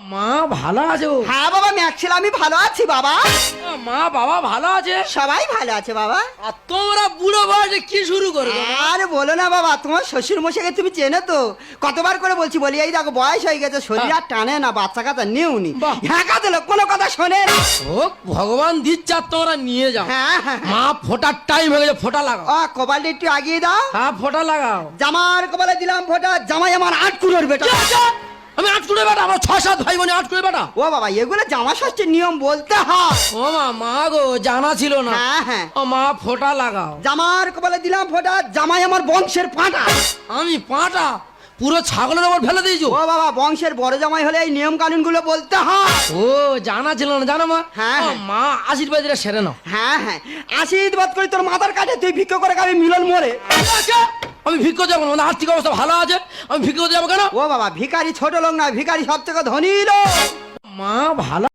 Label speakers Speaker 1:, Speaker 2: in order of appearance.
Speaker 1: মা ভালো আছো?
Speaker 2: হ্যাঁ বাবা ম্যাক্সিল আমি ভালো আছি বাবা।
Speaker 1: মা বাবা ভালো আছে?
Speaker 2: সবাই ভালো আছে বাবা।
Speaker 1: আর তোমরা বুড়ো বয়সে কি শুরু করবে?
Speaker 2: আরে বলো না বাবা, তোমার শ্বশুর মশাইকে তুমি চেনো তো? কতবার করে বলছি, বলি এই দেখো বয়স হয়ে গেছে, শরীর আর টানে না, বাচ্চা কাচ্চা নেওনি।
Speaker 1: বাহ।
Speaker 2: হ্যাঁ কাঁদে কোনো কথা শোনে না।
Speaker 1: ও ভগবান দিচ্ছে আর তোমরা নিয়ে যাও।
Speaker 2: হ্যাঁ হ্যাঁ
Speaker 1: মা ফোটার টাইম হয়ে গেছে, ফোটা লাগাও।
Speaker 2: ও কপালটা একটু আগিয়ে দাও।
Speaker 1: হ্যাঁ ফোটা লাগাও।
Speaker 2: জামার কপালে দিলাম ফোঁটা, জামাই আমার 8 কুড়োর বেটা।
Speaker 1: আমি 8 কুড়ে বেটা, আমার 6-7 ভাই বোনে 8 কুড়ে বেটা।
Speaker 2: ও বাবা এগুলো জামা ষষ্ঠীর নিয়ম বলতে হয়।
Speaker 1: ও মা গো জানা ছিল না।
Speaker 2: হ্যাঁ হ্যাঁ
Speaker 1: ও মা ফোটা লাগাও।
Speaker 2: জামার কপালে দিলাম ফোঁটা, জামাই আমার বংশের পাঁটা।
Speaker 1: আমি পাটা পুরো ছাগলের ওপর ফেলে দিয়েছো?
Speaker 2: ও বাবা বংশের বড় জামাই হলে এই নিয়ম কানুন গুলো বলতে হয়।
Speaker 1: ও জানা ছিল না, জানো মা?
Speaker 2: হ্যাঁ,
Speaker 1: ও
Speaker 2: হ্যাঁ।
Speaker 1: মা আশীর্বাদ দিলে সেরে নাও।
Speaker 2: হ্যাঁ হ্যাঁ আশীর্বাদ করি তোর মাথার কাছে, তুই ভিক্ষা করে খাবি মিলন মোড়ে।
Speaker 1: আমি ভিক্ষা যাবো না, আর্থিক অবস্থা ভালো আছে, আমি ভিক্ষা করতে যাবো কেন?
Speaker 2: ও বাবা ভিখারি ছোট লোক না, ভিখারি সব থেকে ধনী লোক।
Speaker 1: মা ভালো